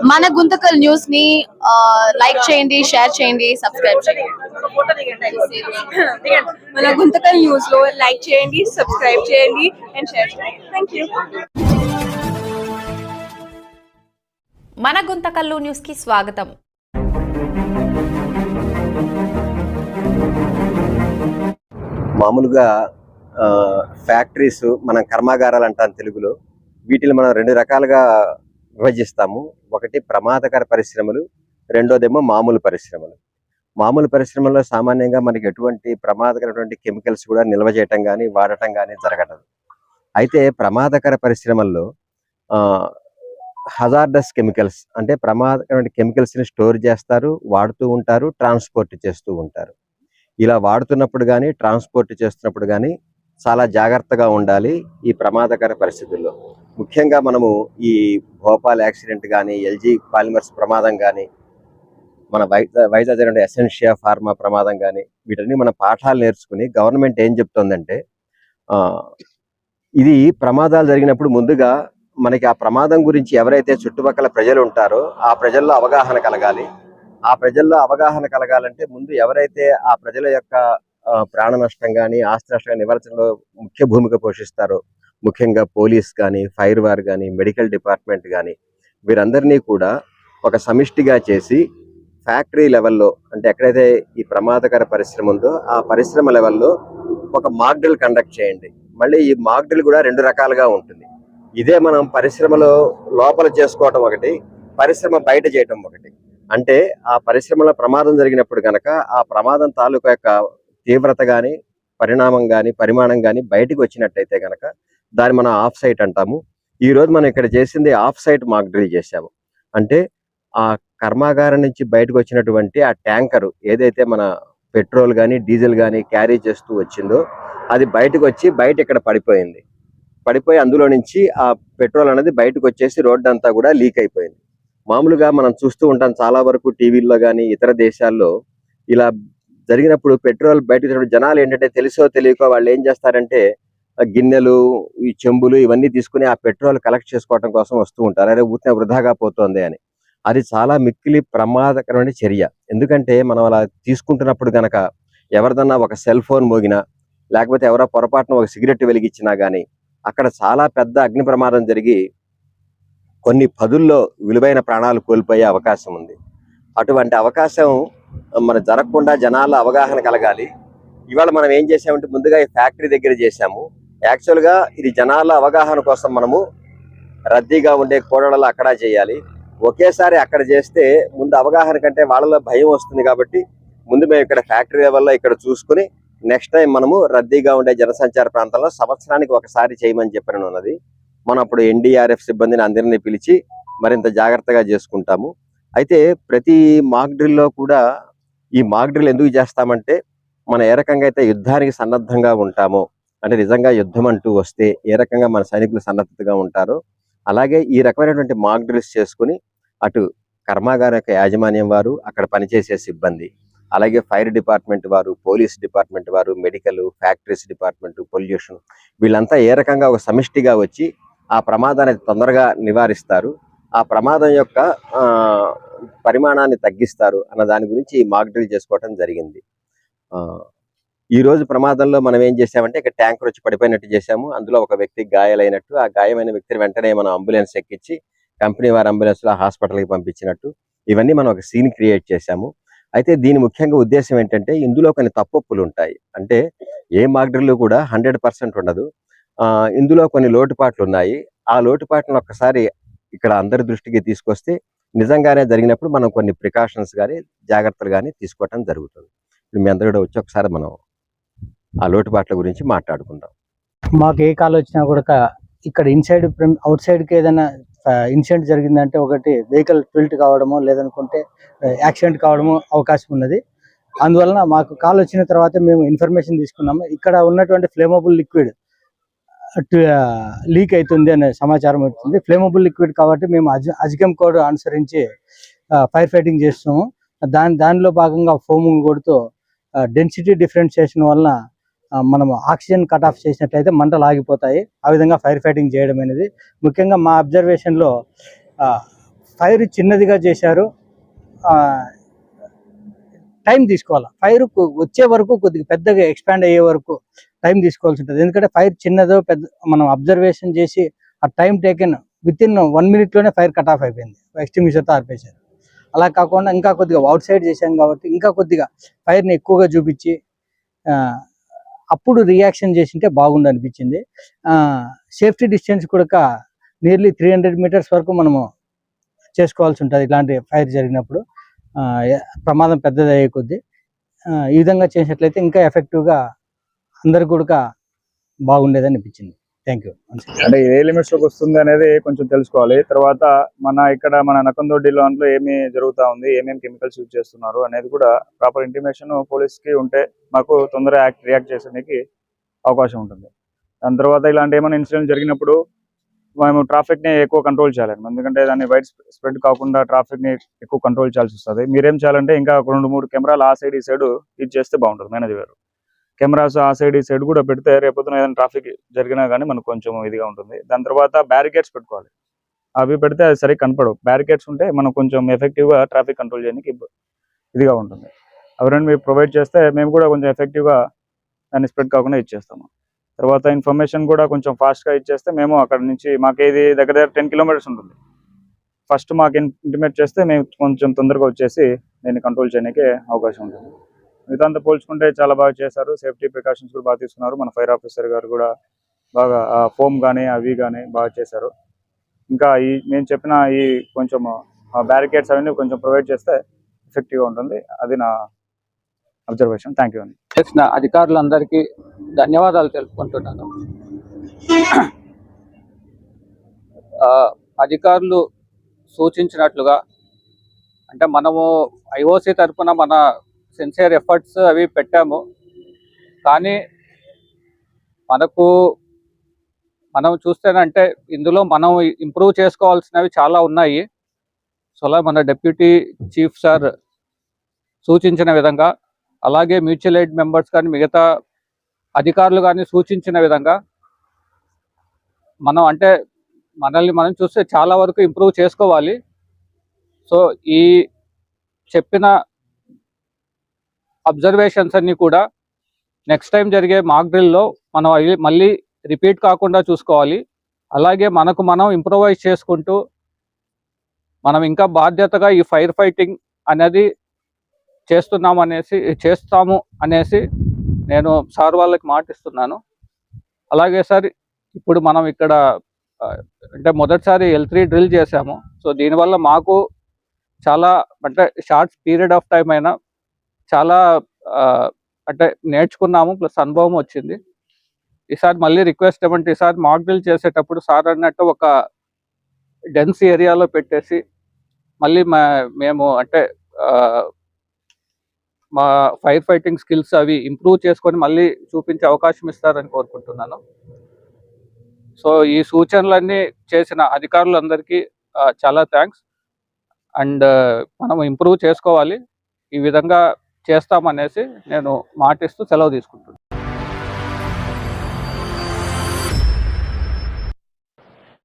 మన గుంతకల్ న్యూస్ ని లైక్ చేయండి, షేర్ చేయండి, సబ్స్క్రైబ్ చేయండి. మన గుంతకల్ న్యూస్ లో లైక్ చేయండి, సబ్స్క్రైబ్ చేయండి అండ్ షేర్ చేయండి. థాంక్యూ. మన గుంతకల్లు న్యూస్ కి స్వాగతం. మామూలుగా ఫ్యాక్టరీస్ మనం కర్మాగారాలు అంటాం తెలుగులో. వీటిని మనం రెండు రకాలుగా విభజిస్తాము. ఒకటి ప్రమాదకర పరిశ్రమలు, రెండోదేమో మామూలు పరిశ్రమలు. మామూలు పరిశ్రమల్లో సామాన్యంగా మనకి ఎటువంటి ప్రమాదకరమైనటువంటి కెమికల్స్ కూడా నిల్వ చేయటం కానీ వాడటం కానీ జరగదు. అయితే ప్రమాదకర పరిశ్రమల్లో హజార్డస్ కెమికల్స్ అంటే ప్రమాదకరమైన కెమికల్స్ని స్టోర్ చేస్తారు, వాడుతూ ఉంటారు, ట్రాన్స్పోర్ట్ చేస్తూ ఉంటారు. ఇలా వాడుతున్నప్పుడు కానీ ట్రాన్స్పోర్ట్ చేస్తున్నప్పుడు కానీ చాలా జాగ్రత్తగా ఉండాలి. ఈ ప్రమాదకర పరిస్థితుల్లో ముఖ్యంగా మనము ఈ భోపాల్ యాక్సిడెంట్ కానీ, ఎల్జీ పాలిమర్స్ ప్రమాదం కానీ, మన వైజాగ్ జరిగిన ఎసెన్షియా ఫార్మా ప్రమాదం కానీ, వీటన్ని మన పాఠాలు నేర్చుకుని గవర్నమెంట్ ఏం చెప్తోందంటే ఇది ప్రమాదాలు జరిగినప్పుడు ముందుగా మనకి ఆ ప్రమాదం గురించి ఎవరైతే చుట్టుపక్కల ప్రజలు ఉంటారో ఆ ప్రజల్లో అవగాహన కలగాలి. ఆ ప్రజల్లో అవగాహన కలగాలంటే ముందు ఎవరైతే ఆ ప్రజల యొక్క ప్రాణ నష్టం కానీ ఆస్తి నష్టం నివారించడంలో ముఖ్య భూమిక పోషిస్తారో, ముఖ్యంగా పోలీస్ కానీ, ఫైర్ వార్ కానీ, మెడికల్ డిపార్ట్మెంట్ కానీ, వీరందరినీ కూడా ఒక సమిష్టిగా చేసి ఫ్యాక్టరీ లెవెల్లో అంటే ఎక్కడైతే ఈ ప్రమాదకర పరిశ్రమ ఉందో ఆ పరిశ్రమ లెవెల్లో ఒక మాక్ డ్రిల్ కండక్ట్ చేయండి. మళ్ళీ ఈ మాక్ డ్రిల్ కూడా రెండు రకాలుగా ఉంటుంది. ఇదే మనం పరిశ్రమలో లోపల చేసుకోవటం ఒకటి, పరిశ్రమ బయట చేయటం ఒకటి. అంటే ఆ పరిశ్రమలో ప్రమాదం జరిగినప్పుడు కనుక ఆ ప్రమాదం తాలూకా యొక్క తీవ్రత కానీ, పరిణామం కానీ, పరిమాణం కానీ బయటకు వచ్చినట్టయితే కనుక దాన్ని మనం ఆఫ్ సైట్ అంటాము. ఈరోజు మనం ఇక్కడ చేసింది ఆఫ్ సైట్ మాక్ డ్రిల్ చేశాము. అంటే ఆ కర్మాగారం నుంచి బయటకు వచ్చినటువంటి ఆ ట్యాంకరు ఏదైతే మన పెట్రోల్ కానీ డీజిల్ కానీ క్యారీ చేస్తూ వచ్చిందో అది బయటకు వచ్చి బయట ఇక్కడ పడిపోయి అందులో నుంచి ఆ పెట్రోల్ అనేది బయటకు వచ్చేసి రోడ్డు అంతా కూడా లీక్ అయిపోయింది. మామూలుగా మనం చూస్తూ ఉంటాం చాలా వరకు టీవీల్లో కానీ ఇతర దేశాల్లో ఇలా జరిగినప్పుడు పెట్రోల్ బయటకు జనాలు ఏంటంటే తెలుసో తెలియకో వాళ్ళు ఏం చేస్తారంటే గిన్నెలు, ఈ చెంబులు ఇవన్నీ తీసుకుని ఆ పెట్రోల్ కలెక్ట్ చేసుకోవడం కోసం వస్తూ ఉంటారు. అదే ఊరికే వృధాగా పోతుంది అని. అది చాలా మిక్కిలి ప్రమాదకరమైన చర్య. ఎందుకంటే మనం అలా తీసుకుంటున్నప్పుడు కనుక ఎవరిదన్నా ఒక సెల్ ఫోన్ మోగినా లేకపోతే ఎవరో పొరపాటున ఒక సిగరెట్ వెలిగించినా కానీ అక్కడ చాలా పెద్ద అగ్ని ప్రమాదం జరిగి కొన్ని పదుల్లో విలువైన ప్రాణాలు కోల్పోయే అవకాశం ఉంది. అటువంటి అవకాశం మన జరగకుండా జనాల అవగాహన కలగాలి. ఇవాళ మనం ఏం చేసామంటే ముందుగా ఈ ఫ్యాక్టరీ దగ్గర చేశాము. యాక్చువల్గా ఇది జనాల అవగాహన కోసం మనము రద్దీగా ఉండే కూడళ్ళలో అక్కడ చేయాలి. ఒకేసారి అక్కడ చేస్తే ముందు అవగాహన కంటే వాళ్ళలో భయం వస్తుంది. కాబట్టి ముందు మేము ఇక్కడ ఫ్యాక్టరీ లెవెల్లో ఇక్కడ చూసుకుని నెక్స్ట్ టైం మనము రద్దీగా ఉండే జనసంచార ప్రాంతాల్లో సంవత్సరానికి ఒకసారి చేయమని చెప్పిన ఉన్నది. మనం అప్పుడు ఎన్డీఆర్ఎఫ్ సిబ్బందిని అందరినీ పిలిచి మరింత జాగ్రత్తగా చేసుకుంటాము. అయితే ప్రతి మాక్ డ్రిల్లో కూడా ఈ మాక్ డ్రిల్ ఎందుకు చేస్తామంటే మనం ఏ రకంగా అయితే యుద్ధానికి సన్నద్ధంగా ఉంటామో, అంటే నిజంగా యుద్ధం అంటూ వస్తే ఏ రకంగా మన సైనికులు సన్నద్ధతగా ఉంటారో అలాగే ఈ రకమైనటువంటి మాక్ డ్రిల్స్ చేసుకుని అటు కర్మాగార యొక్క యాజమాన్యం వారు, అక్కడ పనిచేసే సిబ్బంది, అలాగే ఫైర్ డిపార్ట్మెంట్ వారు, పోలీస్ డిపార్ట్మెంట్ వారు, మెడికల్, ఫ్యాక్టరీస్ డిపార్ట్మెంట్, పొల్యూషన్ వీళ్ళంతా ఏ రకంగా ఒక సమిష్టిగా వచ్చి ఆ ప్రమాదాన్ని తొందరగా నివారిస్తారు, ఆ ప్రమాదం యొక్క పరిమాణాన్ని తగ్గిస్తారు అన్న దాని గురించి ఈ మాక్ డ్రిల్ చేసుకోవటం జరిగింది. ఈ రోజు ప్రమాదంలో మనం ఏం చేసామంటే ఇక్కడ ట్యాంకర్ వచ్చి పడిపోయినట్టు చేశాము. అందులో ఒక వ్యక్తికి గాయాలైనట్టు, ఆ గాయమైన వ్యక్తిని వెంటనే మనం అంబులెన్స్ ఎక్కించి కంపెనీ వారి అంబులెన్స్లో హాస్పిటల్కి పంపించినట్టు ఇవన్నీ మనం ఒక సీన్ క్రియేట్ చేశాము. అయితే దీని ముఖ్యంగా ఉద్దేశం ఏంటంటే ఇందులో కొన్ని తప్పొప్పులు ఉంటాయి. అంటే ఏ మాక్ డ్రిల్ కూడా 100% ఉండదు. ఇందులో కొన్ని లోటుపాట్లు ఉన్నాయి. ఆ లోటుపాట్లను ఒక్కసారి ఇక్కడ అందరి దృష్టికి తీసుకొస్తే నిజంగానే జరిగినప్పుడు మనం కొన్ని ప్రికాషన్స్ కానీ జాగ్రత్తలు కానీ తీసుకోవటం జరుగుతుంది. ఇప్పుడు మీ అందరూ కూడా వచ్చి ఒకసారి మనం ఆ లోటుపాట్ల గురించి మాట్లాడుకుందాం. మాకు ఏ కాల్ వచ్చినా కూడా ఇక్కడ ఇన్సైడ్ అవుట్ సైడ్కి ఏదైనా ఇన్సిడెంట్ జరిగిందంటే ఒకటి వెహికల్ ఫిల్ట్ కావడమో లేదనుకుంటే యాక్సిడెంట్ కావడమో అవకాశం ఉన్నది. అందువలన మాకు కాల్ వచ్చిన తర్వాత మేము ఇన్ఫర్మేషన్ తీసుకున్నాము. ఇక్కడ ఉన్నటువంటి ఫ్లేమబుల్ లిక్విడ్ లీక్ అవుతుంది అనే సమాచారం వచ్చింది. ఫ్లేమబుల్ లిక్విడ్ కాబట్టి మేము అజికమ్ కోడ్ అనుసరించి ఫైర్ ఫైటింగ్ చేస్తాము. దానిలో భాగంగా ఫోమింగ్ కొడుతూ డెన్సిటీ డిఫరెన్షియేషన్ వలన మనము ఆక్సిజన్ కట్ ఆఫ్ చేసినట్లయితే మంటలు ఆగిపోతాయి. ఆ విధంగా ఫైర్ ఫైటింగ్ చేయడం అనేది ముఖ్యంగా మా అబ్జర్వేషన్లో ఫైర్ చిన్నదిగా చేశారు. టైం తీసుకోవాలి, ఫైర్ వచ్చే వరకు కొద్దిగా పెద్దగా ఎక్స్పాండ్ అయ్యే వరకు టైం తీసుకోవాల్సి ఉంటుంది. ఎందుకంటే ఫైర్ చిన్నదో పెద్ద మనం అబ్జర్వేషన్ చేసి ఆ time taken with in 1 minute fire cut off అయిపోయింది, ఎక్స్టింగ్విషర్తో ఆర్పేశారు. అలా కాకుండా ఇంకా కొద్దిగా అవుట్ సైడ్ చేశాం కాబట్టి ఇంకా కొద్దిగా ఫైర్ని ఎక్కువగా చూపించి అప్పుడు రియాక్షన్ చేసింటే బాగుండు అనిపించింది. సేఫ్టీ డిస్టెన్స్ కూడా నియర్లీ 300 meters వరకు మనము చేసుకోవాల్సి ఉంటుంది ఇలాంటి ఫైర్ జరిగినప్పుడు. ప్రమాదం పెద్దది అయ్యే కొద్దీ ఈ విధంగా చేసినట్లయితే ఇంకా ఎఫెక్టివ్గా అందరికి కూడా బాగుండేది అనిపించింది. Thank you. అంటే ఏ లిమిట్స్ లోకి వస్తుంది అనేది కొంచెం తెలుసుకోవాలి. తర్వాత మన నకందొడ్డిలో అందులో ఏమి జరుగుతా ఉంది, ఏమేమి కెమికల్స్ యూజ్ చేస్తున్నారు అనేది కూడా ప్రాపర్ ఇంటిమేషన్ పోలీస్ కి ఉంటే మాకు తొందరగా రియాక్ట్ చేసేందుకు అవకాశం ఉంటుంది. దాని తర్వాత ఇలాంటి ఏమైనా ఇన్సిడెంట్ జరిగినప్పుడు మేము ట్రాఫిక్ ని ఎక్కువ కంట్రోల్ చేయాలి. ఎందుకంటే దాన్ని వైడ్ స్ప్రెడ్ కాకుండా ట్రాఫిక్ ని ఎక్కువ కంట్రోల్ చేయాల్సి వస్తుంది. మీరేం చేయాలంటే ఇంకా 2-3 కెమెరాలు ఆ సైడ్ ఈ సైడ్ యూజ్ చేస్తే బాగుంటుంది. మేనేజర్ గారు కెమెరాస్ ఆ సైడ్ ఈ సైడ్ కూడా పెడితే రేపొద్దున ఏదైనా ట్రాఫిక్ జరిగినా కానీ మనకు కొంచెం ఇదిగా ఉంటుంది. దాని తర్వాత బ్యారికేడ్స్ పెట్టుకోవాలి. అవి పెడితే అది సరిగ్గా కనపడవు. బ్యారికేడ్స్ ఉంటే మనం కొంచెం ఎఫెక్టివ్గా ట్రాఫిక్ కంట్రోల్ చేయడానికి ఇదిగా ఉంటుంది. అవి రెండు మీరు ప్రొవైడ్ చేస్తే మేము కూడా కొంచెం ఎఫెక్టివ్గా దాన్ని స్ప్రెడ్ కాకుండా ఇచ్చేస్తాము. తర్వాత ఇన్ఫర్మేషన్ కూడా కొంచెం ఫాస్ట్గా ఇచ్చేస్తే మేము అక్కడ నుంచి మాకు ఇది దగ్గర 10 kilometers ఉంటుంది. ఫస్ట్ మాకు ఇంటిమేట్ చేస్తే మేము కొంచెం తొందరగా వచ్చేసి దీన్ని కంట్రోల్ చేయడానికి అవకాశం ఉంటుంది. మిగతా పోల్చుకుంటే చాలా బాగా చేశారు. సేఫ్టీ ప్రికాషన్స్ కూడా బాగా తీసుకున్నారు. మన ఫైర్ ఆఫీసర్ గారు కూడా బాగా ఫోమ్ కానీ అవి కానీ బాగా చేశారు. ఇంకా నేను చెప్పిన ఈ కొంచెం బ్యారికేడ్స్ అవన్నీ కొంచెం ప్రొవైడ్ చేస్తే ఎఫెక్టివ్గా ఉంటుంది. అది నా అబ్జర్వేషన్. థ్యాంక్ యూ అండి. చేసిన అధికారులందరికీ ధన్యవాదాలు తెలుపుకుంటున్నాను. అధికారులు సూచించినట్లుగా అంటే మనము ఐఓసి తరఫున మన సిన్సియర్ ఎఫర్ట్స్ అవి పెట్టాము. కానీ మనం చూస్తేనంటే ఇందులో మనం ఇంప్రూవ్ చేసుకోవాల్సినవి చాలా ఉన్నాయి. సో అలా మన డిప్యూటీ చీఫ్ సార్ సూచించిన విధంగా, అలాగే మ్యూచువల్ ఎయిడ్ మెంబర్స్ కానీ మిగతా అధికారులు కానీ సూచించిన విధంగా మనల్ని మనం చూస్తే చాలా వరకు ఇంప్రూవ్ చేసుకోవాలి. సో ఈ చెప్పిన అబ్జర్వేషన్స్ అన్ని కూడా నెక్స్ట్ టైం జరిగే మాక్ డ్రిల్లో మనం అవి మళ్ళీ రిపీట్ కాకుండా చూసుకోవాలి. అలాగే మనకు మనం ఇంప్రూవైజ్ చేసుకుంటూ మనం ఇంకా బాధ్యతగా ఈ ఫైర్ ఫైటింగ్ అనేది చేస్తాము అనేసి నేను సార్ వాళ్ళకి మాటిస్తున్నాను. అలాగే సార్ ఇప్పుడు మనం ఇక్కడ అంటే మొదటిసారి L3 డ్రిల్ చేసాము. సో దీనివల్ల మాకు చాలా అంటే షార్ట్ పీరియడ్ ఆఫ్ టైం అయినా చాలా అంటే నేర్చుకున్నాము, ప్లస్ అనుభవం వచ్చింది. ఈసారి మళ్ళీ రిక్వెస్ట్ ఏమంటే ఈసారి మాక్ డ్రిల్ చేసేటప్పుడు సార్ అన్నట్టు ఒక డెన్స్ ఏరియాలో పెట్టేసి మళ్ళీ మేము అంటే మా ఫైర్ ఫైటింగ్ స్కిల్స్ అవి ఇంప్రూవ్ చేసుకొని మళ్ళీ చూపించే అవకాశం ఇస్తారని కోరుకుంటున్నాను. సో ఈ సూచనలన్నీ చేసిన అధికారులందరికీ చాలా థ్యాంక్స్. అండ్ మనం ఇంప్రూవ్ చేసుకోవాలి, ఈ విధంగా చేస్తామనేసి నేను మాటిస్తూ సెలవు తీసుకుంటున్నాను.